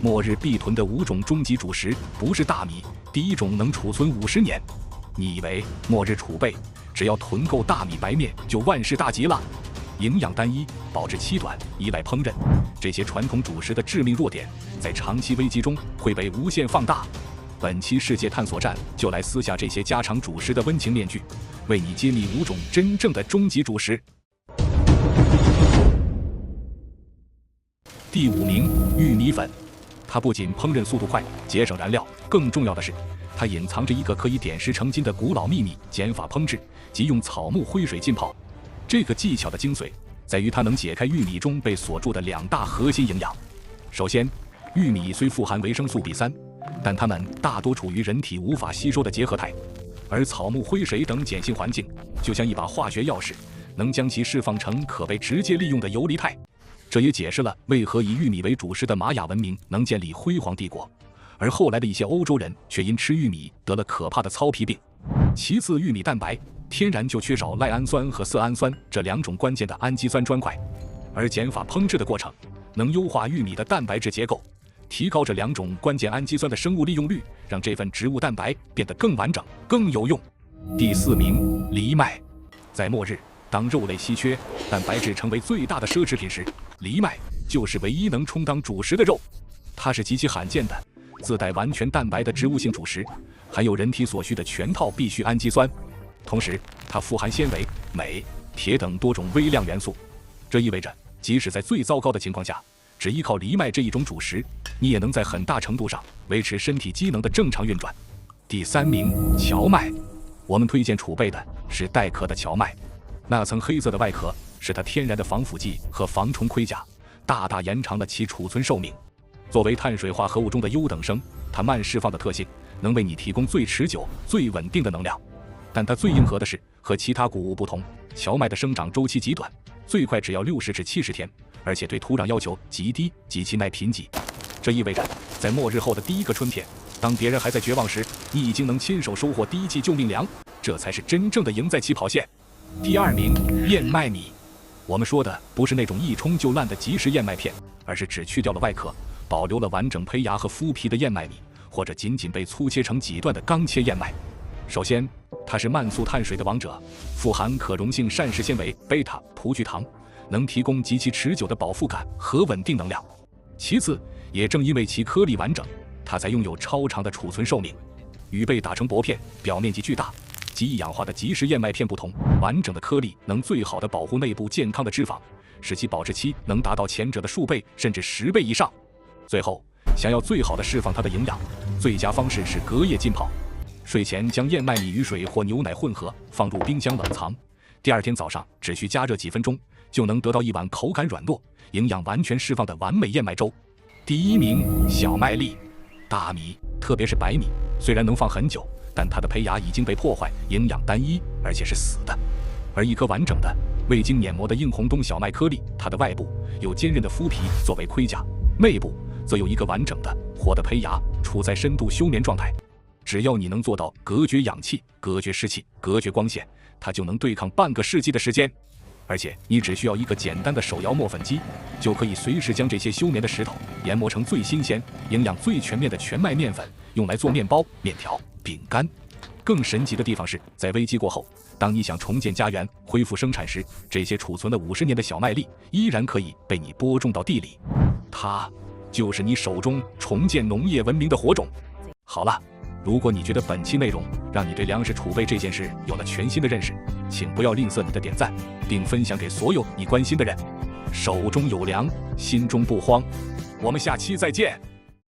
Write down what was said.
末日必囤的5种终极主食不是大米，第一种能储存50年。你以为末日储备只要囤够大米白面就万事大吉了？营养单一，保质期短，依赖烹饪，这些传统主食的致命弱点，在长期危机中会被无限放大。本期世界探索站就来撕下这些家常主食的温情面具，为你揭秘5种真正的终极主食。第5名，玉米粉。它不仅烹饪速度快，节省燃料，更重要的是，它隐藏着一个可以点石成金的古老秘密——减法烹制，即用草木灰水浸泡。这个技巧的精髓在于它能解开玉米中被锁住的2大核心营养。首先，玉米虽富含维生素 B3， 但它们大多处于人体无法吸收的结合态，而草木灰水等碱性环境就像一把化学钥匙，能将其释放成可被直接利用的游离态。这也解释了为何以玉米为主食的玛雅文明能建立辉煌帝国，而后来的一些欧洲人却因吃玉米得了可怕的糙皮病。其次，玉米蛋白天然就缺少赖氨酸和色氨酸这2种关键的氨基酸砖块，而减法烹制的过程能优化玉米的蛋白质结构，提高这2种关键氨基酸的生物利用率，让这份植物蛋白变得更完整、更有用。第4名，藜麦。在末日，当肉类稀缺，蛋白质成为最大的奢侈品时，藜麦就是唯一能充当主食的肉。它是极其罕见的自带完全蛋白的植物性主食，含有人体所需的全套必需氨基酸，同时它富含纤维、镁、铁等多种微量元素。这意味着即使在最糟糕的情况下，只依靠藜麦这一种主食，你也能在很大程度上维持身体机能的正常运转。第3名，荞麦。我们推荐储备的是带壳的荞麦，那层黑色的外壳是它天然的防腐剂和防虫盔甲，大大延长了其储存寿命。作为碳水化合物中的优等生，它慢释放的特性能为你提供最持久、最稳定的能量。但它最硬核的是，和其他谷物不同，荞麦的生长周期极短，最快只要60至70天，而且对土壤要求极低，极其耐贫瘠。这意味着，在末日后的第一个春天，当别人还在绝望时，你已经能亲手收获第一剂救命粮，这才是真正的赢在起跑线。第2名，燕麦米。我们说的不是那种一冲就烂的即食燕麦片，而是只去掉了外壳，保留了完整胚芽和麸皮的燕麦米，或者仅仅被粗切成几段的钢切燕麦。首先，它是慢速碳水的王者，富含可溶性膳食纤维贝塔葡聚糖，能提供极其持久的饱腹感和稳定能量。其次，也正因为其颗粒完整，它才拥有超长的储存寿命。与被打成薄片、表面积巨大、极易氧化的即食燕麦片不同，完整的颗粒能最好的保护内部健康的脂肪，使其保质期能达到前者的数倍甚至10倍以上。最后，想要最好的释放它的营养，最佳方式是隔夜浸泡。睡前将燕麦米与水或牛奶混合，放入冰箱冷藏。第2天早上只需加热几分钟，就能得到一碗口感软糯、营养完全释放的完美燕麦粥。第1名，小麦粒。大米，特别是白米，虽然能放很久，但它的胚芽已经被破坏，营养单一，而且是死的。而一颗完整的、未经碾磨的硬红冬小麦颗粒，它的外部有坚韧的麸皮作为盔甲，内部则有一个完整的、活的胚芽，处在深度休眠状态。只要你能做到隔绝氧气、隔绝湿气、隔绝光线，它就能对抗半个世纪的时间。而且你只需要一个简单的手摇磨粉机，就可以随时将这些休眠的石头研磨成最新鲜、营养最全面的全麦面粉，用来做面包、面条、饼干。更神奇的地方是，在危机过后，当你想重建家园、恢复生产时，这些储存了50年的小麦粒依然可以被你播种到地里。它就是你手中重建农业文明的火种。好了，如果你觉得本期内容让你对粮食储备这件事有了全新的认识，请不要吝啬你的点赞，并分享给所有你关心的人。手中有粮，心中不慌。我们下期再见。